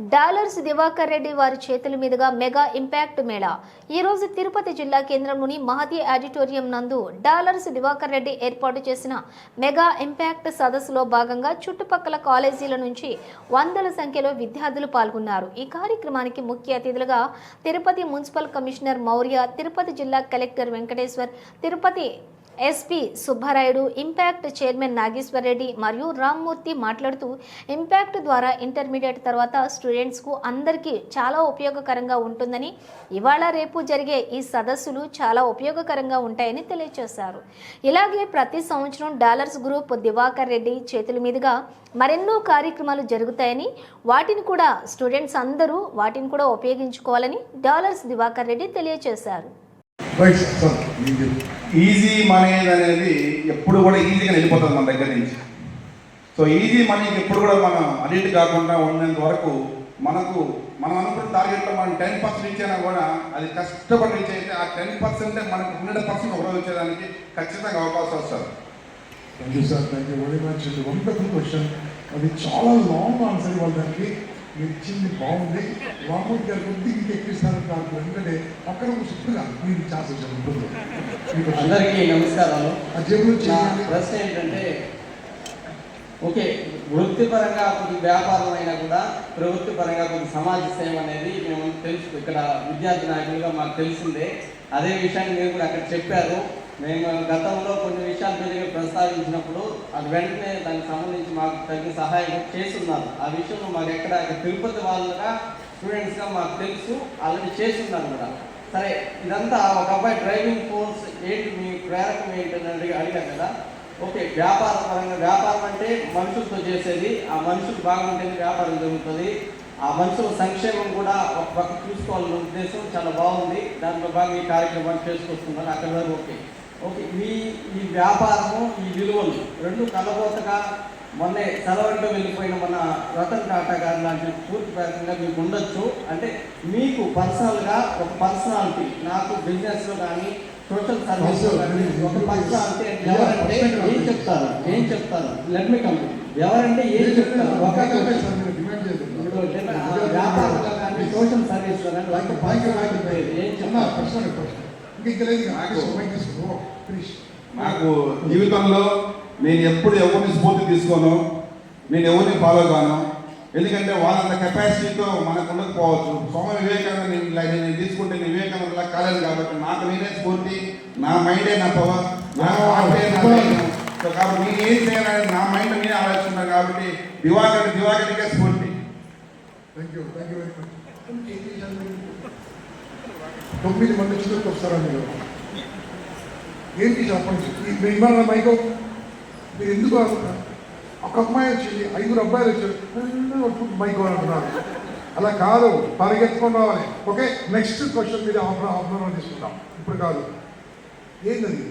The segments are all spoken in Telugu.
డాలర్స్ దివాకర్ రెడ్డి వారి చేతుల మీదుగా మెగా ఇంపాక్ట్ మేళా ఈ రోజు తిరుపతి జిల్లా కేంద్రంలోని మహతి ఆడిటోరియం నందు డాలర్స్ దివాకర్ రెడ్డి ఏర్పాటు చేసిన మెగా ఇంపాక్ట్ సదస్సులో భాగంగా చుట్టుపక్కల కాలేజీల నుంచి వందల సంఖ్యలో విద్యార్థులు పాల్గొన్నారు. ఈ కార్యక్రమానికి ముఖ్య అతిథులుగా తిరుపతి మున్సిపల్ కమిషనర్ మౌర్య, తిరుపతి జిల్లా collector Venkateshwar, Tirupati SP Subbarayudu, impact chairman Nageshwar Reddy మరియు రామ్మూర్తి మాట్లాడుతూ ఇంపాక్ట్ ద్వారా ఇంటర్మీడియట్ తర్వాత స్టూడెంట్స్కు అందరికీ చాలా ఉపయోగకరంగా ఉంటుందని, ఇవాళ రేపు జరిగే ఈ సదస్సులు చాలా ఉపయోగకరంగా ఉంటాయని తెలియజేశారు. ఇలాగే ప్రతి సంవత్సరం డాలర్స్ గ్రూప్ దివాకర్ రెడ్డి చేతుల మీదుగా మరెన్నో కార్యక్రమాలు జరుగుతాయని, వాటిని కూడా స్టూడెంట్స్ అందరూ వాటిని కూడా ఉపయోగించుకోవాలని డాలర్స్ దివాకర్ రెడ్డి తెలియజేశారు. ఈజీ మనీ అనేది ఎప్పుడు కూడా ఈజీగా వెళ్ళిపోతుంది మన దగ్గర నుంచి. సో ఈజీ మనీకి ఎప్పుడు కూడా మనం అడిక్ట్ కాకుండా ఉన్నంత వరకు మనం అనుకున్న టార్గెట్లో మనం 10% రీచ్ అయినా కూడా అది కష్టపడి రీచ్ అయితే ఆ 10% మనకు 100% ఒకరోజు వచ్చేదానికి ఖచ్చితంగా అవకాశం వస్తుంది. Thank you sir, thank you very much. Wonderful question. అది చాలా లాంగ్ ఆన్సర్ ఇవ్వాలి దానికి. మీరు ఇచ్చింది బాగుంది. రామూర్తి గారు కొద్దిగా ఇంకా ఎక్కిస్తారు నాకు, ఎందుకంటే అక్కడ సుట్టుగా మీరు ఛాన్స్ ఉంటుంది. అందరికీ నమస్కారాలు. ఆ జేబులో ప్రశ్న ఏంటంటే, ఓకే, వృత్తిపరంగా కొద్ది వ్యాపారం అయినా కూడా ప్రవృత్తిపరంగా కొద్ది సమాజ సేవ అనేది మేము తెలుసు. ఇక్కడ విద్యార్థి నాయకులుగా మాకు తెలిసిందే. అదే విషయాన్ని మీరు కూడా అక్కడ చెప్పారు. మేము గతంలో కొన్ని విషయాల మీద ప్రస్తావించినప్పుడు అది వెంటనే దానికి సంబంధించి మాకు తగిన సహాయం చేస్తున్నారు. ఆ విషయంలో మాకు ఎక్కడ తిరుపతి వాళ్ళుగా స్టూడెంట్స్గా మాకు తెలుసు, ఆల్రెడీ చేస్తున్నారు కూడా. సరే, ఇదంతా ఒక అబ్బాయి డ్రైవింగ్ ఫోర్స్ ఏంటి, మీ ప్రేరకం ఏంటని అడిగారు కదా. ఓకే, వ్యాపారం అంటే మనుషులతో చేసేది. ఆ మనుషులు బాగుంటేనే వ్యాపారం జరుగుతుంది. ఆ మనుషుల సంక్షేమం కూడా ఒక పక్క చూసుకోవాలనే ఉద్దేశం చాలా బాగుంది. దాంట్లో బాగా ఈ కార్యక్రమాన్ని చేసుకొస్తున్నారు. అక్కడ వరకు ఓకే. ఈ వ్యాపారము, ఈ విలువలు రెండు కలబోతగా మొన్నే సెలవుంటూ వెళ్ళిపోయిన మన రతన్ టాటా గారు లాంటి పూర్తి ప్రకారంగా మీకు ఉండొచ్చు. అంటే మీకు పర్సనల్గా ఒక పర్సనాలిటీ, నాకు బిజినెస్లో కానీ సోషల్ సర్వీస్లో కానీ ఒక పర్సనాలిటీ ఎవరంటే ఏం చెప్తారు లెట్ మీ కంప్లీట్. ఎవరంటే ఏం చెప్తారు, ఒక వ్యాపారంలో కానీ సోషల్ సర్వీస్లో కానీ ఏం చెప్తారు. నాకు జీవితంలో నేను ఎప్పుడు ఎవరిని స్ఫూర్తి తీసుకోను, నేను ఎవరిని ఫాలో కాను. ఎందుకంటే వాళ్ళంత కెపాసిటీతో మనకు ఉండకపోవచ్చు. స్వామి వివేకానంద నేను తీసుకుంటే వివేకానందలా కాలేదు కాబట్టి నాకు నేనే స్ఫూర్తి, నా మైండే నా పవర్, నా మైండే నా మైండ్. సో కాబట్టి నేను ఏం చేయాలని నా మైండ్ నేనే ఆలోచిస్తున్నాను కాబట్టి దివాకర్కే స్ఫూర్తి. Thank you, thank you very much. 9 మంది చూసి వస్తారా మీరు? ఏంటి చెప్పండి. మీరు ఇవ్వాలన్నా మైకో, మీరు ఎందుకు ఒక అమ్మాయి వచ్చింది, 5 అబ్బాయిలు వచ్చారు, మైకో అంటున్నారు. అలా కాదు, పరిగెత్తుకొని రావాలి. ఓకే, నెక్స్ట్ క్వశ్చన్ మీద ఆఫ్లైన్ తీసుకుంటాం. ఇప్పుడు కాదు. ఏంటది?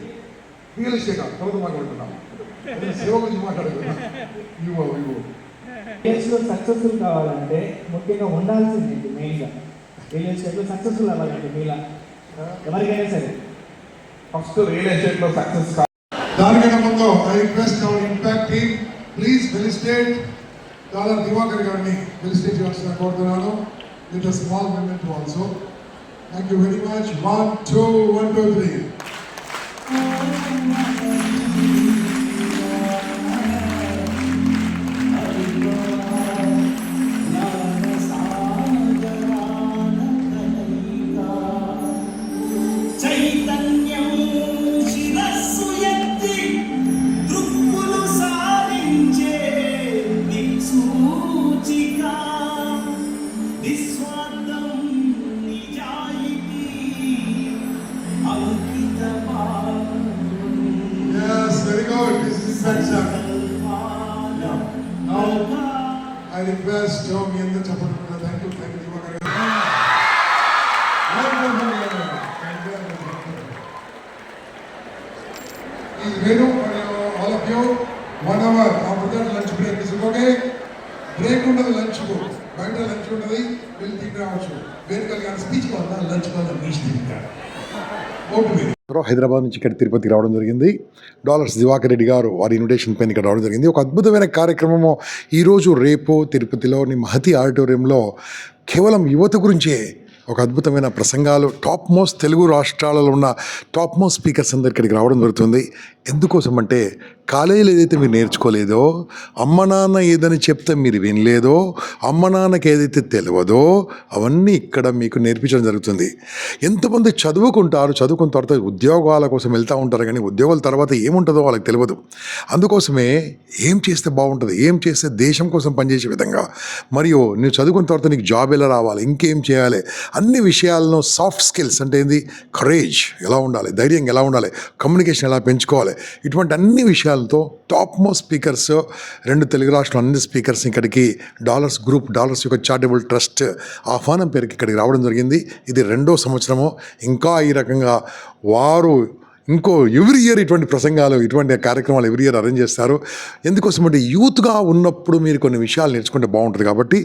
రియల్ ఎస్టేట్ తర్వాత మాట్లాడుతున్నాం. సేవ గురించి మాట్లాడుతున్నాం. ఇవో సక్సెస్ఫుల్ కావాలంటే ముఖ్యంగా ఉండాల్సింది మెయిన్గా రియల్ ఎస్టేట్లో సక్సెస్ఫుల్ అవ్వాలంటే మీలా ఎవరికైనా సరే ఫస్ట్ రియల్ ఎస్టేట్లో సక్సెస్. దానికన్నా ముందు I request our impact team, please felicitate Dollar Divakar గారిని ఫెలిసిటేట్ చేయాల్సిన కోరుతున్నాను. With a small moment also. Thank you very much. 1 2 1 2 3. I request మీ అందరూ చెప్పండి. Thank you, thank you Divakar garu. Please Venu all of you 1 hour after that lunch break is okay. Break ఉండదు, లంచ్ బయట లంచ్ ఉండదు, వెళ్ళి తింటావచ్చు. వేరే కలిగి స్పీచ్ కావాలా, లంచ్ కావాలా, మీ ఇష్టం. ఓటు మీద. హైదరాబాద్ నుంచి ఇక్కడ తిరుపతికి రావడం జరిగింది. డాలర్స్ దివాకర్ రెడ్డి గారు వారి ఇన్విటేషన్ పైన ఇక్కడ రావడం జరిగింది. ఒక అద్భుతమైన కార్యక్రమము ఈరోజు రేపు తిరుపతిలోని మహతి ఆడిటోరియంలో కేవలం యువత గురించే ఒక అద్భుతమైన ప్రసంగాలు టాప్ మోస్ట్ తెలుగు రాష్ట్రాలలో ఉన్న టాప్ మోస్ట్ స్పీకర్స్ అందరు ఇక్కడికి రావడం జరుగుతుంది. ఎందుకోసం అంటే కాలేజీలో ఏదైతే మీరు నేర్చుకోలేదో, అమ్మ నాన్న ఏదని చెప్తే మీరు వినలేదో, అమ్మ నాన్నకి ఏదైతే తెలియదో అవన్నీ ఇక్కడ మీకు నేర్పించడం జరుగుతుంది. ఎంతమంది చదువుకుంటారు, చదువుకున్న తర్వాత ఉద్యోగాల కోసం వెళ్తూ ఉంటారు, కానీ ఉద్యోగాల తర్వాత ఏముంటుందో వాళ్ళకి తెలియదు. అందుకోసమే ఏం చేస్తే బాగుంటుంది, ఏం చేస్తే దేశం కోసం పనిచేసే విధంగా, మరియు నువ్వు చదువుకున్న తర్వాత నీకు జాబ్ ఎలా రావాలి, ఇంకేం చేయాలి, అన్ని విషయాలను సాఫ్ట్ స్కిల్స్ అంటే ఏంది, కరేజ్ ఎలా ఉండాలి, ధైర్యం ఎలా ఉండాలి, కమ్యూనికేషన్ ఎలా పెంచుకోవాలి, ఇటువంటి అన్ని విషయాలతో టాప్ మోస్ట్ స్పీకర్స్ 2 తెలుగు రాష్ట్రాల అన్ని స్పీకర్స్ ఇక్కడికి డాలర్స్ గ్రూప్, డాలర్స్ యొక్క చారిటబుల్ ట్రస్ట్ ఆహ్వానం పేరుకి ఇక్కడికి రావడం జరిగింది. ఇది 2వ సంవత్సరము. ఇంకా ఈ రకంగా వారు ఎవ్రీ ఇయర్ ఇటువంటి ప్రసంగాలు, ఇటువంటి కార్యక్రమాలు ఎవ్రీ ఇయర్ అరేంజ్ చేస్తారు. ఎందుకోసం అంటే యూత్గా ఉన్నప్పుడు మీరు కొన్ని విషయాలు నేర్చుకుంటే బాగుంటుంది. కాబట్టి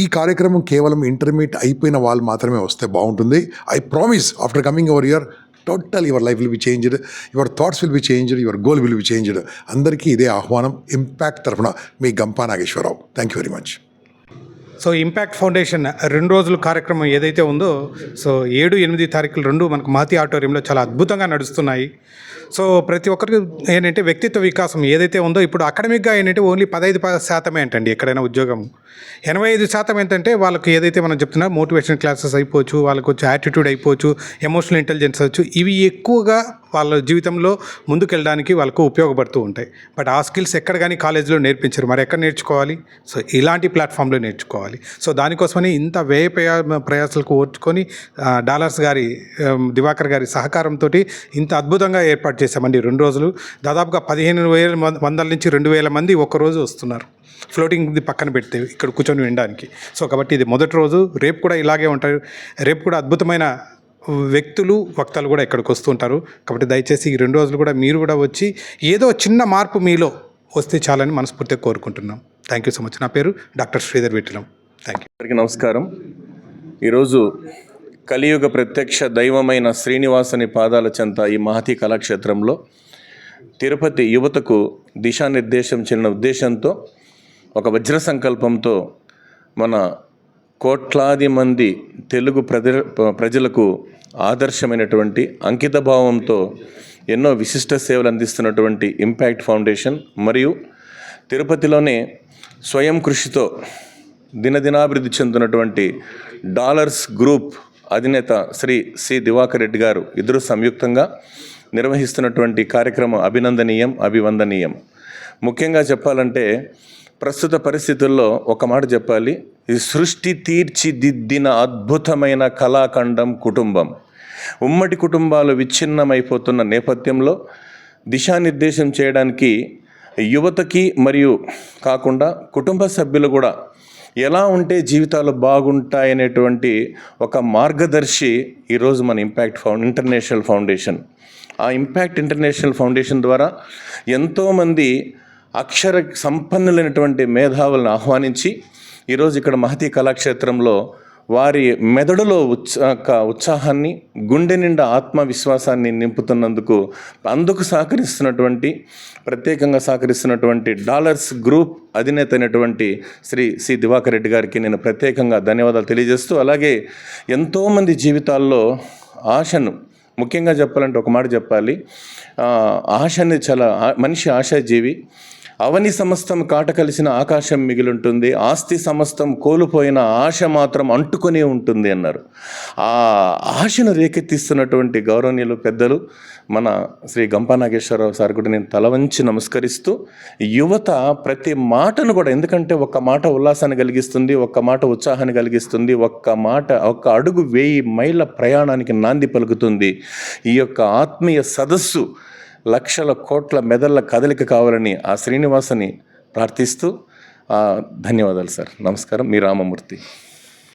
ఈ కార్యక్రమం కేవలం ఇంటర్మీడియట్ అయిపోయిన వాళ్ళు మాత్రమే వస్తే బాగుంటుంది. I promise after coming over year total your life will be changed, your thoughts will be changed, your goal will be changed. అందరికీ ఇదే ఆహ్వానం. ఇంపాక్ట్ తరఫున మీ Gampa Nageswararao. Thank you very much. So Impact Foundation 2 రోజుల కార్యక్రమం ఏదైతే ఉందో, సో 7, 8 తారీఖులు 2 మనకు మహతి ఆడిటోరియంలో చాలా అద్భుతంగా నడుస్తున్నాయి. సో ప్రతి ఒక్కరికి ఏంటంటే వ్యక్తిత్వ వికాసం ఏదైతే ఉందో, ఇప్పుడు అకాడమిక్గా ఏంటంటే ఓన్లీ 15% ఏంటండి ఎక్కడైనా ఉద్యోగం. 85% ఏంటంటే వాళ్ళకి ఏదైతే మనం చెప్తున్నా మోటివేషన్ క్లాసెస్ అయిపోవచ్చు, వాళ్ళకి వచ్చి యాటిట్యూడ్ అయిపోవచ్చు, ఎమోషనల్ ఇంటెలిజెన్స్ అవచ్చు, ఇవి ఎక్కువగా వాళ్ళ జీవితంలో ముందుకెళ్ళడానికి వాళ్ళకు ఉపయోగపడుతూ ఉంటాయి. బట్ ఆ స్కిల్స్ ఎక్కడ కానీ కాలేజీలో నేర్పించరు. మరి ఎక్కడ నేర్చుకోవాలి? సో ఇలాంటి ప్లాట్ఫామ్లో నేర్చుకోవాలి. సో దానికోసమని ఇంత ప్రయాసాలకు ఓర్చుకొని డాలర్స్ గారి దివాకర్ గారి సహకారంతో ఇంత అద్భుతంగా ఏర్పాటు చేశామండి. 2 రోజులు దాదాపుగా 15,100 నుంచి 2,000 మంది ఒక్కరోజు వస్తున్నారు. ఫ్లోటింగ్ది పక్కన పెడితే ఇక్కడ కూర్చొని వినడానికి. సో కాబట్టి ఇది మొదటి రోజు. రేపు కూడా ఇలాగే ఉంటారు. రేపు కూడా అద్భుతమైన వ్యక్తులు, వక్తలు కూడా ఇక్కడికి వస్తుంటారు. కాబట్టి దయచేసి ఈ 2 రోజులు కూడా మీరు కూడా వచ్చి ఏదో చిన్న మార్పు మీలో వస్తే చాలని మనస్ఫూర్తిగా కోరుకుంటున్నాం. Thank you so much. నా పేరు doctor Sridhar Vitthalam. Thank you. అందరికీ నమస్కారం. ఈరోజు కలియుగ ప్రత్యక్ష దైవమైన శ్రీనివాసుని పాదాల చెంత ఈ మహతి కళాక్షేత్రంలో తిరుపతి యువతకు దిశానిర్దేశం చేయన ఉద్దేశంతో, ఒక వజ్ర సంకల్పంతో మన కోట్లాది మంది తెలుగు ప్రజలకు ఆదర్శమైనటువంటి అంకిత భావంతో ఎన్నో విశిష్ట సేవలు అందిస్తున్నటువంటి ఇంపాక్ట్ ఫౌండేషన్ మరియు తిరుపతిలోనే స్వయం కృషితో దినదినాభివృద్ధి చెందుతున్నటువంటి డాలర్స్ గ్రూప్ అధినేత శ్రీ సి దివాకర్ రెడ్డి గారు ఇద్దరు సంయుక్తంగా నిర్వహిస్తున్నటువంటి కార్యక్రమం అభినందనీయం, అభివందనీయం. ముఖ్యంగా చెప్పాలంటే ప్రస్తుత పరిస్థితుల్లో ఒక మాట చెప్పాలి, ఇది సృష్టి తీర్చిదిద్దిన అద్భుతమైన కళాఖండం కుటుంబం. ఉమ్మడి కుటుంబాలు విచ్ఛిన్నమైపోతున్న నేపథ్యంలో దిశానిర్దేశం చేయడానికి యువతకి మరియు కాకుండా కుటుంబ సభ్యులు కూడా ఎలా ఉంటే జీవితాలు బాగుంటాయనేటువంటి ఒక మార్గదర్శి ఈరోజు మన ఇంపాక్ట్ ఇంటర్నేషనల్ ఫౌండేషన్. ఆ ఇంపాక్ట్ ఇంటర్నేషనల్ ఫౌండేషన్ ద్వారా ఎంతోమంది అక్షర సంపన్నులైనటువంటి మేధావులను ఆహ్వానించి ఈరోజు ఇక్కడ మహతి కళాక్షేత్రంలో వారి మెదడులో ఉత్సాహాన్ని, గుండె నిండా ఆత్మవిశ్వాసాన్ని అందుకు ప్రత్యేకంగా సహకరిస్తున్నటువంటి డాలర్స్ గ్రూప్ అధినేత అయినటువంటి శ్రీ సి దివాకర్ రెడ్డి గారికి నేను ప్రత్యేకంగా ధన్యవాదాలు తెలియజేస్తూ, అలాగే ఎంతోమంది జీవితాల్లో ఆశను, ముఖ్యంగా చెప్పాలంటే ఒక మాట చెప్పాలి, ఆశ అనేది మనిషి ఆశాజీవి. అవని సమస్తం కాట కలిసిన ఆకాశం మిగిలింటుంది, ఆస్తి సమస్తం కోల్పోయిన ఆశ మాత్రం అంటుకొని ఉంటుంది అన్నారు. ఆ ఆశను రేకెత్తిస్తున్నటువంటి గౌరవనీయులు పెద్దలు మన శ్రీ గంపా నాగేశ్వరరావు సార్ కూడా నేను తల వంచి నమస్కరిస్తూ, యువత ప్రతి మాటను కూడా, ఎందుకంటే ఒక్క మాట ఉల్లాసాన్ని కలిగిస్తుంది, ఒక్క మాట ఉత్సాహాన్ని కలిగిస్తుంది, ఒక్క అడుగు 1000 మైళ్ళ ప్రయాణానికి నాంది పలుకుతుంది. ఈ యొక్క ఆత్మీయ సదస్సు లక్షల కోట్ల మెదళ్ళ కదలిక కావాలని ఆ శ్రీనివాసుని ప్రార్థిస్తూ ధన్యవాదాలు సార్. నమస్కారం. మీ రామమూర్తి.